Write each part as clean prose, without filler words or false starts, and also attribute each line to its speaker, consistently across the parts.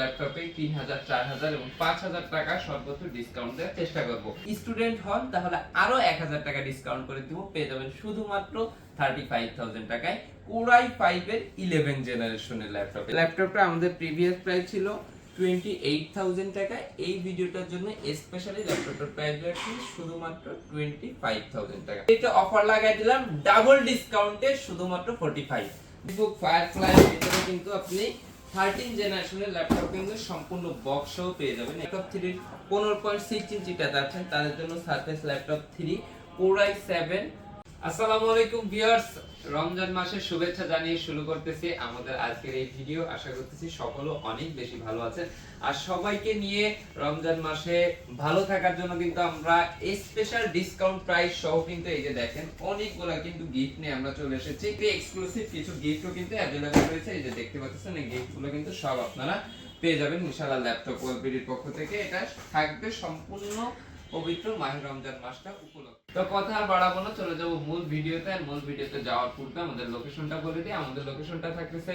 Speaker 1: ল্যাপটপে 3000, 4000 এবং 5000 টাকা সর্বোচ্চ ডিসকাউন্ট দেওয়ার চেষ্টা করব। স্টুডেন্ট হন তাহলে আরো 1000 টাকা ডিসকাউন্ট করে দিব, পেয়ে যাবেন শুধুমাত্র 35000 টাকায় কোরাই 5 এর 11 জেনারেশনের ল্যাপটপ। ল্যাপটপটা আমাদের প্রিভিয়াস প্রাইস ছিল 28000 টাকা। এই ভিডিওটার জন্য স্পেশালি ল্যাপটপের প্রাইস রাখছি শুধুমাত্র 25000 টাকা। এটা অফার লাগাই দিলাম ডাবল ডিসকাউন্টে শুধুমাত্র 45। ফেসবুক ফায়ারফ্লাই এর ভিতরে কিন্তু আপনি 13 জেনারেশনের ল্যাপটপ কিন্তু সম্পূর্ণ বক্স সহ পেয়ে যাবেন। ল্যাপটপ 3 15.6 ইঞ্চিটা যাচ্ছেন তাদের জন্য সারফেস ল্যাপটপ 3 কোরাই 7। আসসালামু আলাইকুম ভিউয়ার্স, রমজান মাসের শুভেচ্ছা জানিয়ে শুরু করতেছি আমাদের আজকের এই ভিডিও। আশা করতেছি সকলে অনেক বেশি ভালো আছেন আর সবাইকে নিয়ে রমজান মাসে ভালো থাকার জন্য কিন্তু আমরা স্পেশাল ডিসকাউন্ট প্রাইস সহ কিন্তু এই যে দেখেন অনেকগুলা কিন্তু গিফট নিয়ে আমরা চলে এসেছি। এক্সক্লুসিভ কিছু গিফটও কিন্তু अवेलेबल রয়েছে। এই যে দেখতে পাচ্ছেন এই গিফটগুলো কিন্তু সব আপনারা পেয়ে যাবেন ইনশাআল্লাহ ল্যাপটপ ওয়ালপিডির পক্ষ থেকে। এটা থাকবে সম্পূর্ণ পবিত্র মাহে রমজান মাসটা উপলক্ষে। তো কথা আর বাড়াবো না, চলে যাবো মূল ভিডিওতে। আর মূল ভিডিওতে যাওয়ার পূর্বে আমাদের লোকেশনটা বলে দিই। আমাদের লোকেশনটা থাকতেছে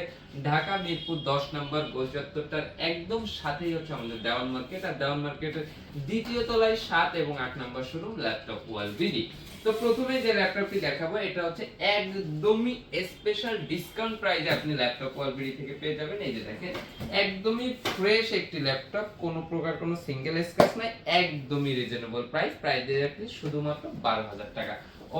Speaker 1: ঢাকা মিরপুর 10 নম্বর গোলচত্বরটার একদম সাথেই হচ্ছে আমাদের দেওয়ান মার্কেট। আর দেওয়ান মার্কেটের দ্বিতীয় তলায় 7 এবং 8 নম্বর শোরুম ল্যাপটপ ওয়ালপিডি। তো প্রথমে যে ল্যাপটপটি দেখাবো এটা হচ্ছে একদমই স্পেশাল ডিসকাউন্ট প্রাইসে আপনি ল্যাপটপ ওয়ালপিডি থেকে পেয়ে যাবেন। এই যে দেখেন একদমই ফ্রেশ একটি ল্যাপটপ, কোনো প্রকার কোনো সিঙ্গেল স্ক্র্যাচ নাই, একদমই রিজনেবল প্রাইস দিয়ে রাখছি শুধুমাত্র 12000 টাকা।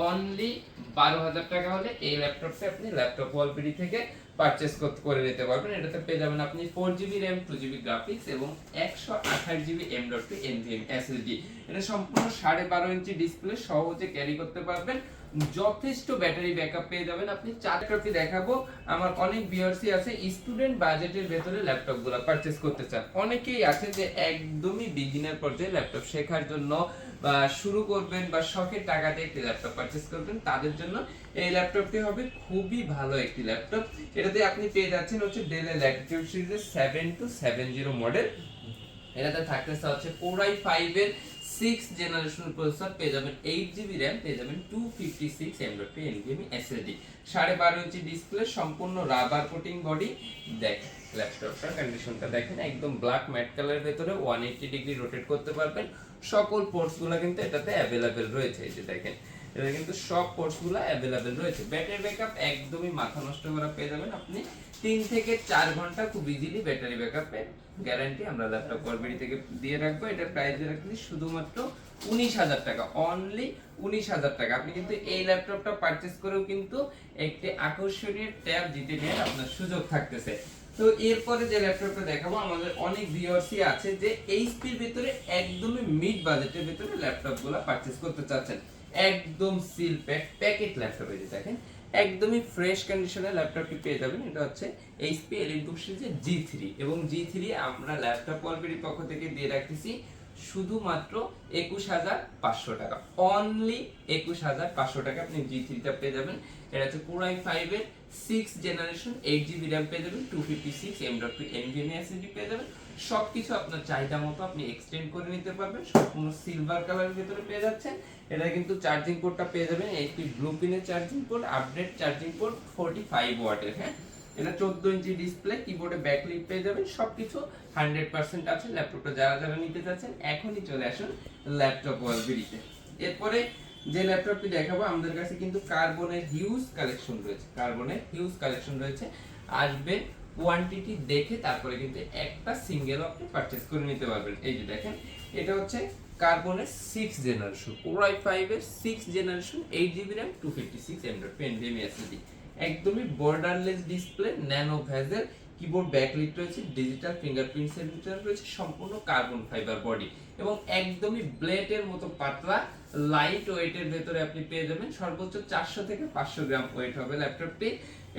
Speaker 1: অনলি 12000 টাকা হলে এই ল্যাপটপটা আপনি ল্যাপটপ ওয়ালপিডি থেকে পারচেজ করে নিতে পারবেন। এটাতে পেয়ে যাবেন আপনি 4GB RAM 2GB গ্রাফিক্স এবং 128GB M.2 NVMe SSD। এটা সম্পূর্ণ 12.5 ইঞ্চি ডিসপ্লে, সহজে ক্যারি করতে পারবেন, যথেষ্ট ব্যাটারি ব্যাকআপ পেয়ে যাবেন আপনি। ল্যাপটপটি দেখাবো আমার অনেক ভিউয়ার্সই আছে স্টুডেন্ট বাজেটের ভেতরে ল্যাপটপগুলো পারচেজ করতে চান। অনেকেই আছে যে একদমই বিগিনার পর্যায়ে ল্যাপটপ শেখার জন্য বা শুরু করবেন বা শখের টাকা দিয়ে একটি ল্যাপটপ পারচেজ করবেন, তাদের জন্য এই ল্যাপটপটি হবে খুবই ভালো একটি ল্যাপটপ। এটাতে আপনি পেয়ে যাচ্ছেন হচ্ছে ডেল ল্যাটিটিউড সিরিজের 7270 মডেল। এটাতে থাকতেছে হচ্ছে কোরাই 5 এর 6 জেনারেশন প্রসেসর, পেয়ে যাবেন 8GB RAM, পেয়ে যাবেন 256 M.2 NVMe SSD, 12.5 inch display, সম্পূর্ণ রাবার কোটিং বডি। দেখেন ল্যাপটপটার কন্ডিশনটা দেখেন, একদম ব্ল্যাক ম্যাট কালারের ভিতরে 180 ডিগ্রি রোটেট করতে পারবেন। সকল পোর্টসগুলো কিন্তু এটাতে अवेलेबल রয়েছে। এই যে দেখেন এটা কিন্তু সব পোর্টসগুলো अवेलेबल রয়েছে। ব্যাটারি ব্যাকআপ একদমই মাথা নষ্ট করা পেয়ে যাবেন আপনি 3 থেকে 4 ঘন্টা খুব ইজিলি ব্যাটারি ব্যাকআপের গ্যারান্টি আমরা ল্যাপটপ ওয়ালপিডি থেকে দিয়ে রাখবো। এটার প্রাইস রাখছি শুধুমাত্র 19000 টাকা, অনলি 19000 টাকা। আপনি কিন্তু এই ল্যাপটপটা পারচেজ করেও কিন্তু একটি আকর্ষণীয় ট্যাব জিতে নেওয়ার আপনার সুযোগ থাকতেছে। তো এরপরে যে ল্যাপটপটা দেখাবো, আমাদের অনেক ভিউয়ার্সই আছে যে এইচপির ভিতরে একদমই মিড বাজেটের ভিতরে ল্যাপটপগুলো পারচেজ করতে চাচ্ছেন। একদম সিল প্যাকেট ল্যাপটপ। এই যে দেখেন একদমই ফ্রেশ কন্ডিশনের ল্যাপটপটি পেয়ে যাবেন। এটা হচ্ছে HP Elite সিরিজের G3 এবং G3 আমরা ল্যাপটপ ওয়ালপিডির পক্ষ থেকে দিয়ে রাখতেছি শুধুমাত্র 21500 টাকা, অনলি 21500 টাকা আপনি G3টা পেয়ে যাবেন। এটা হচ্ছে কোরাই 5 এর 6 জেনারেশন 8GB RAM পেয়ে যাবেন, 256 M.2 NVMe SSD পেয়ে যাবেন। সবকিছু আপনার চাহিদা মতো আপনি এক্সটেন্ড করে নিতে পারবেন। সম্পূর্ণ সিলভার কালারের ভিতরে পেয়ে যাচ্ছেন। এটা কিন্তু চার্জিং পোর্টটা পেয়ে যাবেন একটি ব্লু পিনের charging port, update charging port 45 ওয়াটের। হ্যাঁ, এটা 14 ইঞ্চি ডিসপ্লে, কিবোর্ডে ব্যাকলাইট পেয়ে যাবেন, সবকিছু 100% আছে। ল্যাপটপটা যারা যারা নিতে চাচ্ছেন এখনই চলে আসুন ল্যাপটপ ওয়ালপিডিতে। এরপরে যে ল্যাপটপটি দেখাবো, আমাদের কাছে কিন্তু কার্বনের হিউজ কালেকশন রয়েছে। আসবে কোয়ান্টিটি দেখে তারপরে কিন্তু একটা সিঙ্গেল আপনি পারচেজ করে নিতে পারবেন। এই যে দেখেন এটা হচ্ছে কার্বনের 6 জেনারেশন কোরাই 5 এর 6 generation 8GB RAM 256 M.2 NVMe SSD, একদমই borderless display, nano bezel, keyboard backlight রয়েছে, ডিজিটাল ফিঙ্গারপ্রিন্ট সেন্সর রয়েছে, সম্পূর্ণ কার্বন ফাইবার বডি এবং একদমই ব্লেডের মতো পাতলা লাইট ওয়েটের ভেতরে আপনি পেয়ে যাবেন। সর্বোচ্চ 400 থেকে 500 গ্রাম ওয়েট হবে ল্যাপটপটি।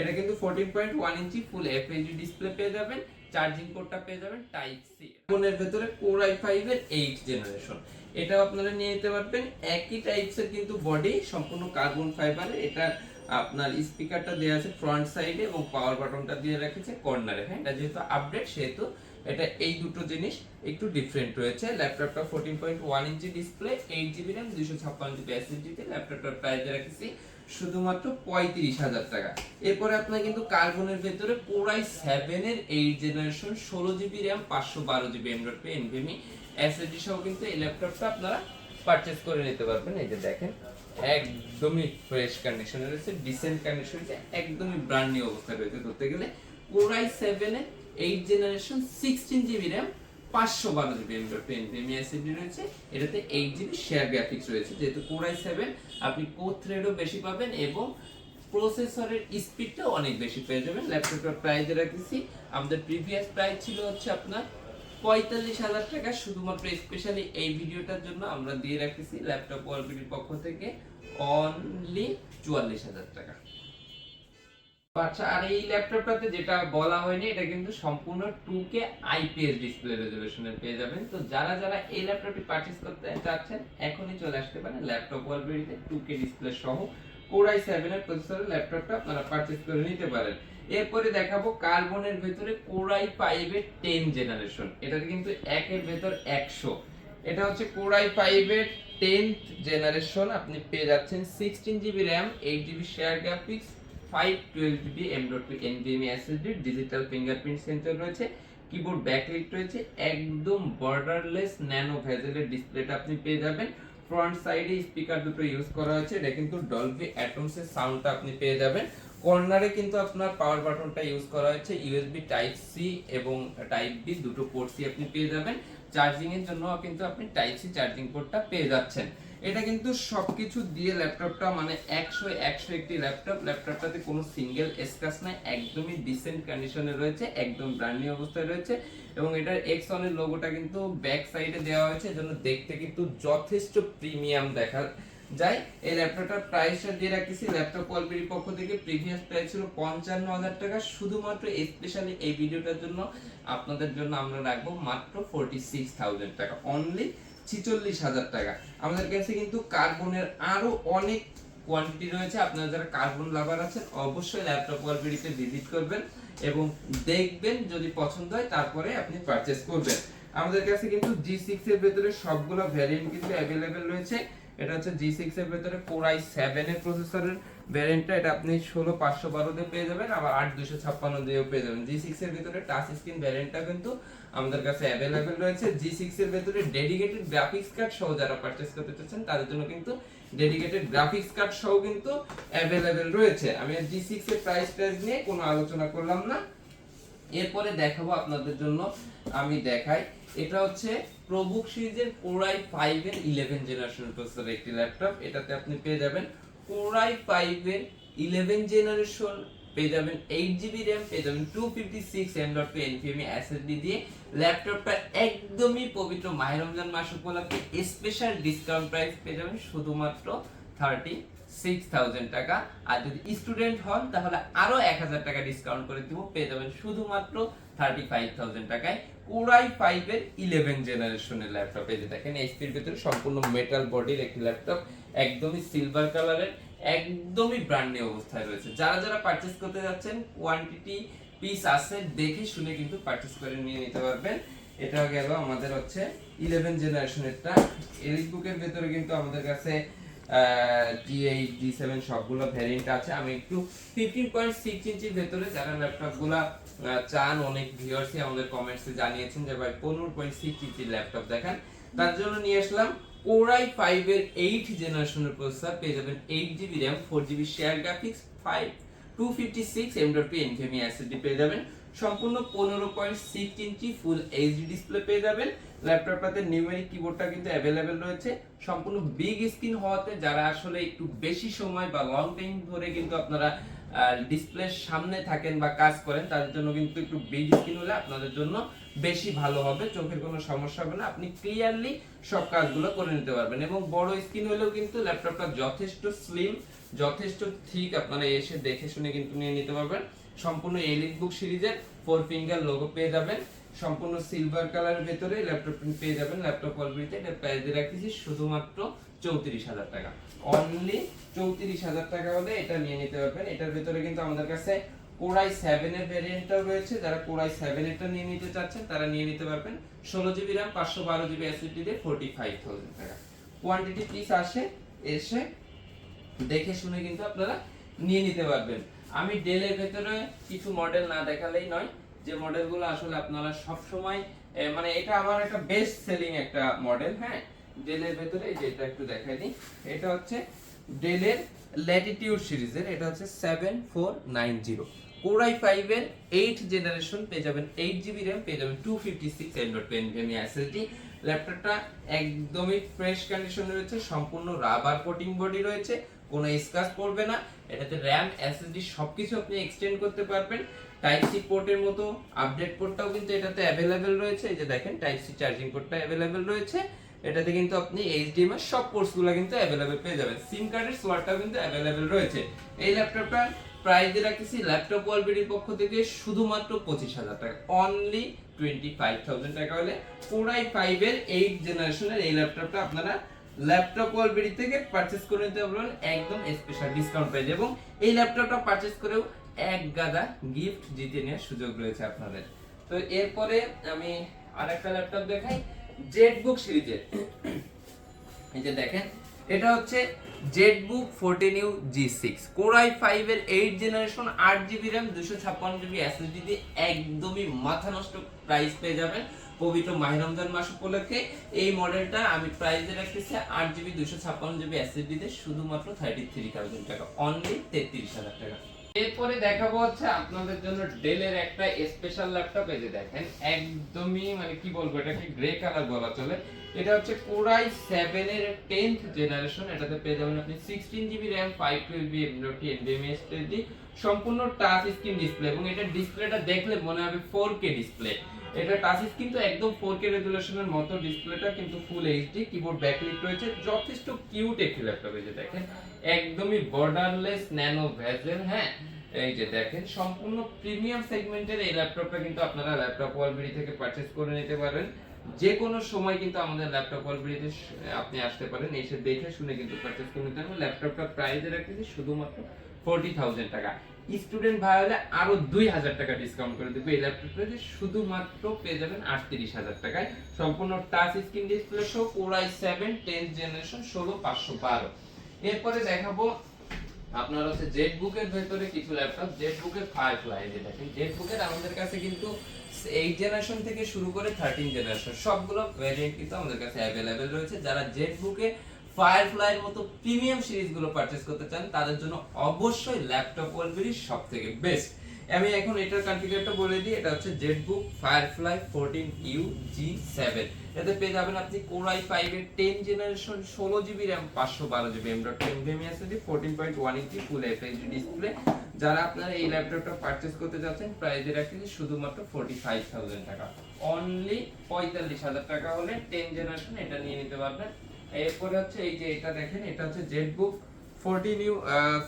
Speaker 1: এটা কিন্তু 14.1 ইঞ্চি ফুল FHD ডিসপ্লে পেয়ে যাবেন, চার্জিং পোর্টটা পেয়ে যাবেন টাইপ সি। ফোনের ভেতরে কোরাই 5 এর 8 জেনারেশন, এটাও আপনারা নিয়ে নিতে পারবেন। একই টাইপসের কিন্তু বডি, সম্পূর্ণ কার্বন ফাইবারের। এটা আপনার স্পিকারটা দেওয়া আছে ফ্রন্ট সাইডে এবং পাওয়ার বাটনটা দিয়ে রেখেছে কর্নারে। হ্যাঁ, এটা যেহেতু আপডেট সেহেতু এটা এই দুটো জিনিস একটু ডিফারেন্ট রয়েছে। ল্যাপটপটা 14.1 inch display, 8GB RAM 256GB SSD তে ল্যাপটপটার প্রাইস রেখেছি শুধুমাত্র 35,000 টাকা। এরপরে আপনার কিন্তু কার্বনের ভেতরে কোরাই 7 এর 8 generation 16GB RAM 512GB M.2 NVMe SSD সহ কিন্তু এই ল্যাপটপটা আপনারা পারচেজ করে নিতে পারবেন। এই যে দেখেন একদমই ফ্রেশ কন্ডিশনে রয়েছে, ডিসেন্ট কন্ডিশনে, একদমই ব্র্যান্ড নিউ অবস্থায় রয়েছে ধরতে গেলে। কোরাই 7 এর 8 generation 16GB RAM 512GB M.2 NVMe SSD রয়েছে। এটাতে 8GB শেয়ার গ্রাফিক্স রয়েছে। যেহেতু কোরাই 7 আপনি কোর থ্রেডও বেশি পাবেন এবং প্রসেসরের স্পিডটাও অনেক বেশি পেয়ে যাবেন। ল্যাপটপটার প্রাইস রাখছি, আমাদের প্রিভিয়াস প্রাইস ছিল হচ্ছে আপনার 45,000 টাকা। শুধুমাত্র স্পেশালি এই ভিডিওটার জন্য আমরা দিয়ে রাখতেছি ল্যাপটপ ওয়ালবিডির পক্ষ থেকে অনলি 44,000 টাকা। আচ্ছা, আর এই ল্যাপটপটাতে যেটা বলা হয়নি, এটা কিন্তু সম্পূর্ণ 2K IPS ডিসপ্লে রেজোলিউশনের পেয়ে যাবেন। তো যারা যারা এই ল্যাপটপটি পারচেজ করতে চাচ্ছেন এখনই চলে আসতে পারেন ল্যাপটপ ওয়ালবিডিতে 2K ডিসপ্লে সহ কোরাই 7 এর প্রসেসরের ল্যাপটপটা আপনারা পারচেজ করে নিতে পারেন। এরপরে দেখাবো কার্বনের ভেতরে কোরাই 5 এর 10 জেনারেশন। এটাতে কিন্তু একের ভেতর 100। এটা হচ্ছে কোরাই 5 এর 10th জেনারেশন। আপনি পেয়ে যাচ্ছেন 16GB RAM 8GB share graphics 512GB M.2 NVMe SSD, digital fingerprint sensor রয়েছে, কিবোর্ড ব্যাকলাইট রয়েছে, একদম বর্ডারলেস ন্যানো ভেজেলের ডিসপ্লেটা আপনি পেয়ে যাবেন। ফ্রন্ট সাইডে স্পিকার দুটো ইউজ করা হয়েছে, এটা কিন্তু ডলবি অ্যাটমস এর সাউন্ডটা আপনি পেয়ে যাবেন। কর্নারে কিন্তু আপনার পাওয়ার বাটনটা ইউজ করা হয়েছে, ইউএসবি টাইপ সি এবং টাইপ বি দুটো পোর্টসই আপনি পেয়ে যাবেন। চার্জিং এর জন্য কিন্তু আপনি টাইপ সি চার্জিং পোর্টটা পেয়ে যাচ্ছেন। এটা কিন্তু সবকিছু দিয়ে ল্যাপটপটা মানে 100 একটি ল্যাপটপটাতে কোনো সিঙ্গেল স্ক্র্যাচ নাই, একদমই ডিসেন্ট কন্ডিশনে রয়েছে, একদম ব্র্যান্ড নিউ অবস্থায় রয়েছে এবং এটার এক্সন এর লোগোটা কিন্তু ব্যাক সাইডে দেওয়া হয়েছে, এজন্য দেখতে কিন্তু যথেষ্ট প্রিমিয়াম দেখা যায়। এই ল্যাপটপটার প্রাইসটা দিয়ে রাখতেছি ল্যাপটপ ওয়ালবিডির পক্ষ থেকে প্রিভিয়াস প্রাইস ছিল 55,000 টাকা। শুধুমাত্র স্পেশালি এই ভিডিওটার জন্য আপনাদের জন্য আমরা রাখবো মাত্র 46,000 টাকা, অনলি 46,000 টাকা। আমাদের কাছে কিন্তু কার্বনের আরো অনেক কোয়ান্টিটি রয়েছে। আপনারা যারা কার্বন লাভার আছেন অবশ্যই ল্যাপটপ ওয়ালবিডিতে ভিজিট করবেন এবং দেখবেন, যদি পছন্দ হয় তারপরে আপনি পারচেজ করবেন। আমাদের কাছে কিন্তু G6 এর ভেতরে সবগুলো ভ্যারিয়েন্ট কিন্তু अवेलेबल রয়েছে। এটা হচ্ছে G6 এর ভেতরে কোরাই 7 এর প্রসেসরের ভ্যারিয়েন্টটা, এটা আপনি 16512 দিয়ে পেয়ে যাবেন, আবার 8256 দিয়েও পেয়ে যাবেন। G6 এর ভেতরে টাচ স্ক্রিন ভ্যারিয়েন্টটা কিন্তু আমাদের কাছে अवेलेबल রয়েছে। G6 এর ভেতরে ডেডিকেটেড গ্রাফিক্স কার্ড সহ যারা পারচেজ করতে চাচ্ছেন তাদের জন্য কিন্তু ডেডিকেটেড গ্রাফিক্স কার্ড সহ কিন্তু अवेलेबल রয়েছে। আমি G6 এর প্রাইস নিয়ে কোনো আলোচনা করলাম না। এরপরে দেখাবো আপনাদের জন্য, আমি দেখাই, এটা হচ্ছে প্রবুক সিরিজের কোরাই 5 এর 11 জেনারেশন প্রসেসরের একটি ল্যাপটপ। এটাতে আপনি পেয়ে যাবেন কোরাই 5 এর 11 জেনারেশন, পেয়ে যাবেন 8GB RAM, পেয়ে যাবেন 256 M.2 NVMe SSD দিয়ে। ল্যাপটপটা একদমই পবিত্র মাহে রমজান মাস উপলক্ষে স্পেশাল ডিসকাউন্ট প্রাইস পেয়ে যাবেন শুধুমাত্র 36,000 টাকা। আর যদি স্টুডেন্ট হন তাহলে আরো 1,000 টাকা ডিসকাউন্ট করে দিব, পেয়ে যাবেন শুধুমাত্র 35,000 টাকায় কোরাই 5 এর 11 জেনারেশনের ল্যাপটপ। এই যে দেখেন এইচপির ভিতরে সম্পূর্ণ মেটাল বডির একটি ল্যাপটপ, একদমই সিলভার কালারের, একদমই ব্র্যান্ড নিউ অবস্থায় রয়েছে। যারা যারা পারচেজ করতে যাচ্ছেন কোয়ান্টিটি পিস আছে, দেখে শুনে কিন্তু পারচেজ করে নিয়ে নিতে পারবেন। এটা গেল আমাদের হচ্ছে 11 জেনারেশনেরটা। এলিট বুকের ভিতরে কিন্তু আমাদের কাছে G8 G7 সবগুলো ভ্যারিয়েন্ট আছে। আমি একটু 15.6 ইঞ্চির ভেতরে যারা ল্যাপটপগুলো চান, অনেক ভিউয়ার্সই আমাদের কমেন্টসে জানিয়েছেন যে ভাই 15.6 ইঞ্চির ল্যাপটপ দেখান, তার জন্য নিয়ে আসলাম কোরাই 5 এর 8 জেনারেশনের প্রসেসর। পেয়ে যাবেন 8GB RAM 4GB share graphics 256 M.2 NVMe SSD পেয়ে যাবেন, সম্পূর্ণ 15.6 ইঞ্চি ফুল এইচডি ডিসপ্লে পেয়ে যাবেন। ল্যাপটপটাতে নিউমেরিক কিবোর্ডটা কিন্তু अवेलेबल রয়েছে, সম্পূর্ণ বিগ স্ক্রিন হওয়াতে যারা আসলে একটু বেশি সময় বা লং টাইম ধরে কিন্তু আপনারা ডিসপ্লের সামনে থাকেন বা কাজ করেন, তাদের জন্য কিন্তু একটু বিগ স্ক্রিন হলে আপনাদের জন্য বেশি ভালো হবে, চোখের কোনো সমস্যা হবে না, আপনি ক্লিয়ারলি সব কাজগুলো করে নিতে পারবেন। এবং বড় স্ক্রিন হলেও কিন্তু ল্যাপটপটা যথেষ্ট স্লিম, যথেষ্ট ঠিক, আপনারা এসে দেখে শুনে কিন্তু নিয়ে নিতে পারবেন। সম্পূর্ণ এলিট বুক সিরিজের 4 ফিঙ্গার লোগো পেয়ে যাবেন, সম্পূর্ণ সিলভার কালারের ভেতরে ল্যাপটপ পেয়ে যাবেন ল্যাপটপ ওয়ালবিডিতে। এটা প্রাইস দিয়ে রাখতেছি শুধুমাত্র 34,000 টাকা, অনলি 34,000 টাকা হলে এটা নিয়ে নিতে পারবেন। এটার ভিতরে কিন্তু আমাদের কাছে কোরাই 7 এর ভ্যারিয়েন্টটাও রয়েছে, যারা কোরাই 7 এরটা নিয়ে নিতে চাচ্ছেন তারা নিয়ে নিতে পারবেন। 16GB RAM 512GB SSD দিয়ে 45,000 টাকা। কোয়ান্টিটি পিস আসে এসে দেখে শুনে কিন্তু আপনারা নিয়ে নিতে পারবেন। আমি ডেলের ভেতরে কিছু মডেল না দেখালেই নয়, যে মডেলগুলো আসলে আপনারা সব সময় মানে এটা আমার একটা বেস্ট সেলিং একটা মডেল। হ্যাঁ, ডেলের ভেতরে যেটা একটু দেখাই দিই, এটা হচ্ছে ডেলের ল্যাটিটিউড সিরিজের, এটা হচ্ছে 7490 Core i5 এর 8 জেনারেশন পেয়ে যাবেন, 8GB RAM পেয়ে যাবেন, 256 NVMe SSD। ল্যাপটপটা একদমই ফ্রেশ কন্ডিশনে রয়েছে, সম্পূর্ণ রাবার কোটিং বডি রয়েছে, কোনো স্ক্র্যাচ পড়বে না। এটাতে RAM SSD সবকিছু আপনি এক্সটেন্ড করতে পারবেন। টাইপ সি পোর্টের মতো আপডেট পোর্টটাও কিন্তু এটাতে অ্যাভেলেবেল রয়েছে, এই যে দেখেন টাইপ সি চার্জিং পোর্টটা অ্যাভেলেবেল রয়েছে। এটাতে কিন্তু আপনি HDMI সব পোর্টসগুলো কিন্তু অ্যাভেলেবেল পেয়ে যাবেন, সিম কার্ডের স্লটটাও কিন্তু অ্যাভেলেবেল রয়েছে। এই ল্যাপটপটার প্রাইস দিয়ে রাখতেছি ল্যাপটপ ওয়ালবিডির পক্ষ থেকে শুধুমাত্র 25,000 টাকা, অনলি 25,000 টাকা হলে Core i5 এর 8 জেনারেশনের এই ল্যাপটপটা আপনারা ল্যাপটপ ওয়ালবিডি থেকে পারচেজ করে নিতে পারবেন একদম স্পেশাল ডিসকাউন্ট প্রাইস। এবং এই ল্যাপটপটা পারচেজ করেও এক গাদা গিফট জিতে নেওয়ার সুযোগ রয়েছে আপনাদের। তো এরপরে আমি আরেকটা ল্যাপটপ দেখাই জেটবুক সিরিজের। এই যে দেখেন, এটা হচ্ছে Jetbook 14U G6 Core i5 এর 8 generation 8GB RAM 256GB SSD দিয়ে একদমই মাথা নষ্ট প্রাইস পেয়ে যাবেন পবিত্র মাহে রমজান মাস উপলক্ষে। এই মডেলটা আমি প্রাইসে রাখতেছি 8GB 256GB SSD দিয়ে শুধুমাত্র 33,000 টাকা, অনলি 33,000 টাকা। এরপরে দেখাবো হচ্ছে আপনাদের জন্য ডেলের একটা স্পেশাল ল্যাপটপ। এই যে দেখেন একদমই মানে কি বলবো, এটাকে গ্রে কালার বলা চলে। এটা হচ্ছে Core i7 এর 10th জেনারেশন। এটাতে পেয়ে যাবেন আপনি 16GB RAM 512GB NVMe SSD, সম্পূর্ণ টাচ স্ক্রিন ডিসপ্লে। এবং এটা ডিসপ্লেটা দেখলে মনে হবে 4K ডিসপ্লে। এটা টাচ স্ক্রিন তো একদম 4K রেজোলিউশনের মতো ডিসপ্লেটা, কিন্তু ফুল এইচডি, কিবোর্ড ব্যাকলিট রয়েছে, যথেষ্ট কিউট একটি ল্যাপটপ। এই যে দেখেন একদমই বর্ডারলেস ন্যানো ভেজেল। হ্যাঁ, এই যে দেখেন সম্পূর্ণ প্রিমিয়াম সেগমেন্টের এই ল্যাপটপটা কিন্তু আপনারা ল্যাপটপ ওয়ালবিডি থেকে পারচেজ করে নিতে পারেন। যে কোনো সময় কিন্তু আমাদের ল্যাপটপ ওয়ালবিডিতে আপনি আসতে পারেন, এসে দেখে শুনে কিন্তু পারচেজ করে নিতে পারেন। ল্যাপটপটা প্রাইসে রাখতেছি শুধুমাত্র 40,000 টাকা। স্টুডেন্ট ভাই হলে আরো 2,000 টাকা ডিসকাউন্ট করে দেবে। এই ল্যাপটপটা শুধুমাত্র পেয়ে যাবেন 38,000 টাকায়, সম্পূর্ণ টাচ স্ক্রিন ডিসপ্লে সহ Core i7 10th জেনারেশন 16512। এরপরে দেখাবো আপনার হচ্ছে জেটবুকের ভেতরে কিছু ল্যাপটপ, জেটবুকের ফায়ারফ্লাই। যে দেখেন জেটবুকের আমাদের কাছে কিন্তু 8 জেনারেশন থেকে শুরু করে 13 জেনারেশন সবগুলো ভেরিয়েন্ট কিন্তু আমাদের কাছে অ্যাভেলেবেল রয়েছে। যারা জেটবুকে ফায়ারফ্লাই এর মতো প্রিমিয়াম সিরিজগুলো পারচেজ করতে চান তাদের জন্য অবশ্যই ল্যাপটপ ওয়ালবিডি সবথেকে বেস্ট। আমি এখন এটার কনফিগারটা বলে দিই। এটা হচ্ছে জেটবুক ফায়ারফ্লাই 14U G7। এতে পেয়ে যাবেন আপনি Core i5 এর 10 generation 16GB RAM 512GB NVMe SSD 14.1 ইঞ্চি ফুল FHD ডিসপ্লে। যারা আপনারা এই ল্যাপটপটা পারচেজ করতে যাচ্ছেন প্রাইসে রাখছি শুধুমাত্র 45,000 টাকা, অনলি 45,000 টাকা হলে 10 জেনারেশন এটা নিয়ে নিতে পারবেন। এরপরে হচ্ছে এই যে এটা দেখেন, এটা হচ্ছে Jetbook 14U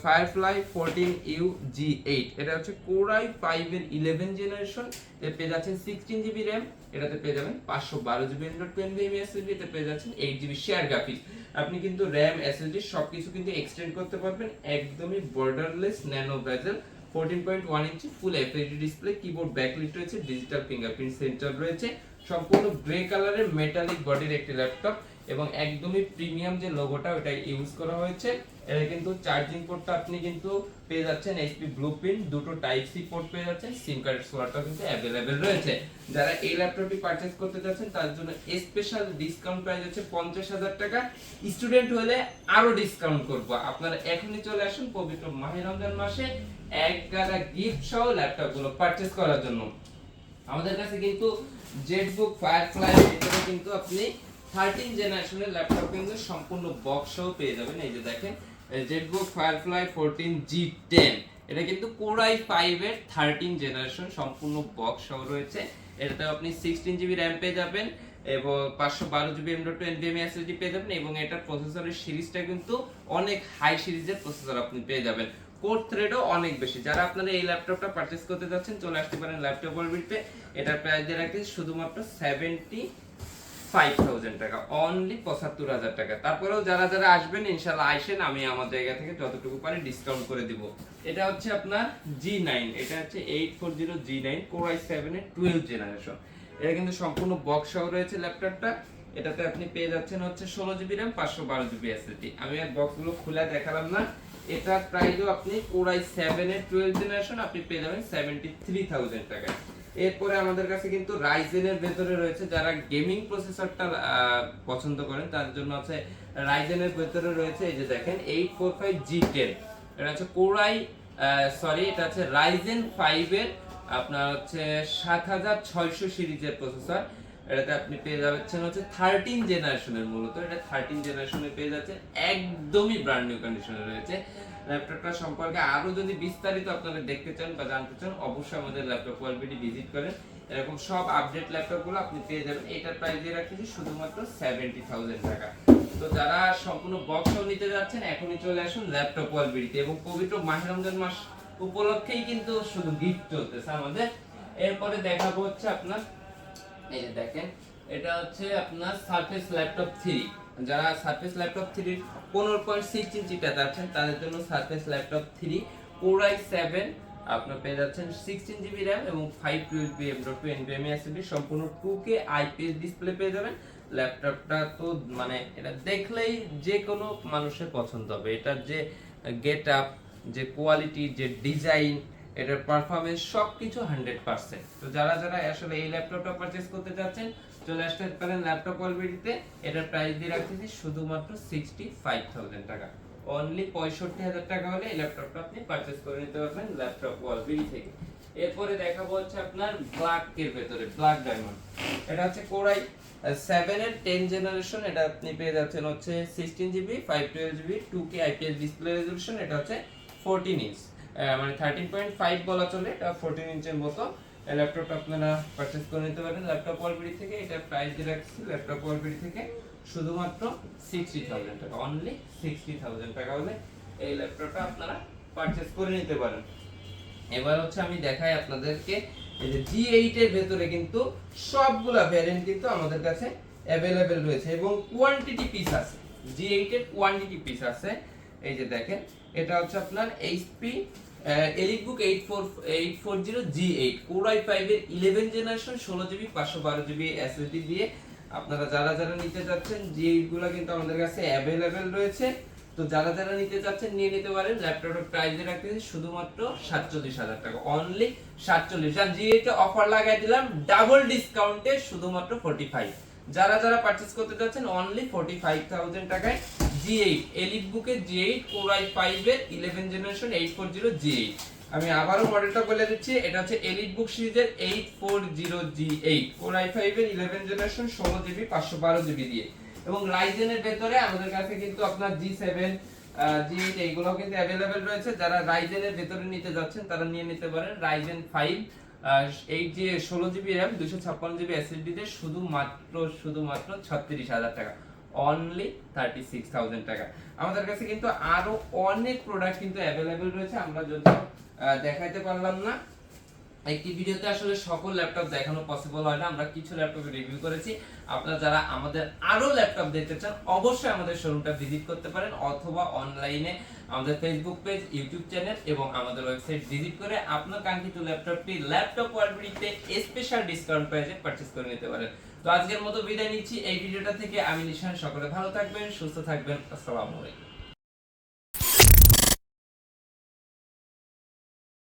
Speaker 1: firefly 14U G8। এটা হচ্ছে Core i5 এর 11 জেনারেশন। এতে পেয়ে যাচ্ছেন 16GB RAM, এটাতে পেয়ে যাবেন 512GB NVMe SSD, এতে পেয়ে যাচ্ছেন 8GB শেয়ার গ্রাফিক্স। আপনি কিন্তু RAM SSD সবকিছু কিন্তু এক্সটেন্ড করতে পারবেন, একদমই বর্ডারলেস ন্যানো বেজেল 14.1 ইঞ্চি ফুল FHD ডিসপ্লে, কিবোর্ড ব্যাকলিট রয়েছে, ডিজিটাল ফিঙ্গারপ্রিন্ট সেন্সর রয়েছে, সম্পূর্ণ গ্রে কালারের মেটালিক বডির একটি ল্যাপটপ। এবং একদমই প্রিমিয়াম যে লোগোটা ওটা ইউজ করা হয়েছে। এটা কিন্তু চার্জিং পোর্টটা আপনি কিন্তু পেয়ে যাচ্ছেন এইচপি ব্লুপ্রিন্ট, দুটো টাইপ সি পোর্ট পেয়ে যাচ্ছেন, সিম কার্ডের স্লটটাও কিন্তু অ্যাভেলেবেল রয়েছে। যারা এই ল্যাপটপটি পারচেজ করতে যাচ্ছেন তার জন্য স্পেশাল ডিসকাউন্ট প্রাইস হচ্ছে 50,000 টাকা। স্টুডেন্ট হলে আরো ডিসকাউন্ট করব। আপনারা এখনই চলে আসুন পবিত্র মাহে রমজান মাসে এক গাদা গিফট সহ ল্যাপটপগুলো পারচেজ করার জন্য। আমাদের কাছে কিন্তু জেটবুক ফায়ারফ্লাই ভিতরে কিন্তু আপনি 13 জেনারেশনের ল্যাপটপ কিন্তু সম্পূর্ণ বক্স সহ পেয়ে যাবেন। এই যে দেখেন জেটবুক ফায়ারফ্লাই 14G10, এটা কিন্তু Core i5 এর 13 জেনারেশন সম্পূর্ণ বক্স সহ রয়েছে। এটাতে আপনি 16GB RAM পেয়ে যাবেন এবং 512GB NVMe SSD পেয়ে যাবেন। এবং এটার প্রসেসরের সিরিজটা কিন্তু অনেক হাই সিরিজের প্রসেসর আপনি পেয়ে যাবেন, কোর থ্রেডও অনেক বেশি। যারা আপনারা এই ল্যাপটপটা পারচেজ করতে যাচ্ছেন চলে আসতে পারেন ল্যাপটপ ওয়ালবিডিতে। এটার প্রাইস দিয়ে রাখছি শুধুমাত্র 75,000 টাকা, অনলি 75,000 টাকা। তারপরেও যারা যারা আসবেন ইনশাআল্লাহ আইসেন, আমি আমার জায়গা থেকে যতটুকু পারি ডিসকাউন্ট করে দিব। এটা হচ্ছে আপনার G9, এটা হচ্ছে 840 G9 Core i7 এর 12 জেনারেশন। এটা কিন্তু সম্পূর্ণ বক্স সহ রয়েছে ল্যাপটপটা। এটাতে আপনি পেয়ে যাচ্ছেন হচ্ছে 16GB RAM 512GB SSD। আমি আর বক্সগুলো খুলে দেখালাম না, এটার প্রাইসও আপনি Core i7 এর 12 জেনারেশন আপনি পেয়ে যাবেন 73000 টাকায়। এরপরে আমাদের কাছে কিন্তু Ryzen এর ভেতরে রয়েছে, যারা গেমিং প্রসেসরটা পছন্দ করেন তার জন্য আছে Ryzen এর ভেতরে রয়েছে এই যে দেখেন 845G10, এটা হচ্ছে এটা হচ্ছে Ryzen 5 এর আপনার হচ্ছে 7600 সিরিজের প্রসেসর। এটাতে আপনি পেয়ে যাচ্ছেন হচ্ছে 13 জেনারেশনের, মূলত এটা 13 জেনারেশনে পেয়ে যাচ্ছেন, একদমই ব্র্যান্ড নিউ কন্ডিশনে রয়েছে। ল্যাপটপটা সম্পর্কে আরো যদি বিস্তারিত আপনারা দেখতে চান বা জানতে চান, অবশ্যই আমাদের ল্যাপটপ ওয়ালবিডি ভিজিট করেন, এরকম সব আপডেট ল্যাপটপগুলো আপনি পেয়ে যাবেন। এটার প্রাইস দিয়ে রাখছি শুধুমাত্র 70000 টাকা। তো যারা সম্পূর্ণ বক্সও নিতে যাচ্ছেন এখনই চলে আসুন ল্যাপটপ ওয়ালবিডিতে, এবং পবিত্র মাহে রমজান মাস উপলক্ষেই কিন্তু শুধু গিফট চলতেছে আমাদের। এরপরে দেখাবো হচ্ছে আপনার এই যে দেখেন, এটা হচ্ছে আপনার সারফেস ল্যাপটপ 3। যারা সারফেস ল্যাপটপ 3 15.6 ইঞ্চিটা যাচ্ছেন তাদের জন্য সারফেস ল্যাপটপ 3 Core i7 আপনারা পেয়ে যাচ্ছেন 16GB RAM এবং 512 M.2 NVMe SSD, সম্পূর্ণ 2K IPS ডিসপ্লে পেয়ে যাবেন। ল্যাপটপটা তো মানে এটা দেখলেই যে কোনো মানুষের পছন্দ হবে। এটার যে গেট আপ, যে কোয়ালিটি, যে ডিজাইন, এটার পারফরম্যান্স সবকিছু 100%। তো যারা যারা আসলে এই ল্যাপটপটা পারচেজ করতে যাচ্ছেন চলে আসতে পারেন ল্যাপটপ ওয়ালবিডিতে। এটার প্রাইস দিয়ে রাখতেছি শুধুমাত্র 65000 টাকা। অনলি 65000 টাকা হলে এই ল্যাপটপটা আপনি পারচেজ করে নিতে পারবেন ল্যাপটপ ওয়ালবিডি থেকে। এরপরে দেখাবো হচ্ছে আপনার ব্ল্যাক এর ভেতরে ব্ল্যাক ডায়মন্ড। এটা হচ্ছে Core i7 এর 10 জেনারেশন, এটা আপনি পেয়ে যাচ্ছেন হচ্ছে 16GB 512GB 2K IPS display resolution, এটা হচ্ছে 14 ইঞ্চ, মানে 13.5 বলা চলে, এটা 14 ইঞ্চের মতো। এই ল্যাপটপটা আপনারা পারচেজ করে নিতে পারেন ল্যাপটপ ওয়ালবিডি থেকে। এটার প্রাইস দিয়ে রাখছি ল্যাপটপ ওয়ালবিডি থেকে শুধুমাত্র 60000 টাকা। অনলি 60000 টাকা হলে এই ল্যাপটপটা আপনারা পারচেজ করে নিতে পারেন। এবার হচ্ছে আমি দেখাই আপনাদেরকে, এই যে G8 এর ভেতরে কিন্তু সবগুলা ভ্যারিয়েন্ট কিন্তু আমাদের কাছে अवेलेबल রয়েছে এবং কোয়ান্টিটি পিস আছে। G8 এর কোয়ান্টিটি পিস আছে। এই যে দেখেন, এটা হচ্ছে আপনার HP EliteBook 840G8 Core i5 এর 11 জেনারেশন 16GB 512GB SSD দিয়ে আপনারা যারা যারা নিতে যাচ্ছেন G8 গুলা কিন্তু আমাদের কাছে अवेलेबल রয়েছে। তো যারা যারা নিতে চাচ্ছেন নিয়ে নিতে পারেন। ল্যাপটপের প্রাইস রাখতেছি শুধুমাত্র 47000 টাকা। অনলি 47। আর G8 এ অফার লাগাই দিলাম ডাবল ডিসকাউন্টে শুধুমাত্র 45। যারা যারা পারচেজ করতে যাচ্ছেন অনলি 45000 টাকায় G8 EliteBook এর G8 Core i5 এর 11 জেনারেশন 840G8। আমি আবারও মডেলটা বলে দিচ্ছি, এটা হচ্ছে EliteBook সিরিজের 840G8 Core i5 এর 11 জেনারেশন 16GB 512GB দিয়ে, এবং Ryzen এর ভেতরে আমাদের কাছে কিন্তু আপনার G7 G8 এইগুলো কিন্তু अवेलेबल রয়েছে। যারা Ryzen এর ভেতরে নিতে যাচ্ছেন তারা নিয়ে নিতে পারেন Ryzen 5 8 যে 16GB RAM 256GB SSD তে শুধুমাত্র 36000 টাকা। অনলি 36000 টাকা। আমাদের কাছে কিন্তু আরো অনেক প্রোডাক্ট কিন্তু अवेलेबल রয়েছে, আমরা যদি দেখাইতে পারলাম না। একটি ভিডিওতে আসলে সকল ল্যাপটপ দেখানো পসিবল হয় না, আমরা কিছু ল্যাপটপ রিভিউ করেছি। আপনারা যারা আমাদের আরো ল্যাপটপ দেখতে চান অবশ্যই আমাদের শোরুমটা ভিজিট করতে পারেন, অথবা অনলাইনে আমাদের ফেসবুক পেজ, ইউটিউব চ্যানেল এবং আমাদের ওয়েবসাইট ভিজিট করে আপনার কাঙ্ক্ষিত ল্যাপটপটি ল্যাপটপ ওয়ালবিডিতে স্পেশাল ডিসকাউন্ট প্রাইসে পারচেজ করে নিতে পারেন। তো আজকের মতো বিদায় নিচ্ছি এই ভিডিওটা থেকে। আমি নিশান, সকলে ভালো থাকবেন, সুস্থ থাকবেন। আসসালামু আলাইকুম।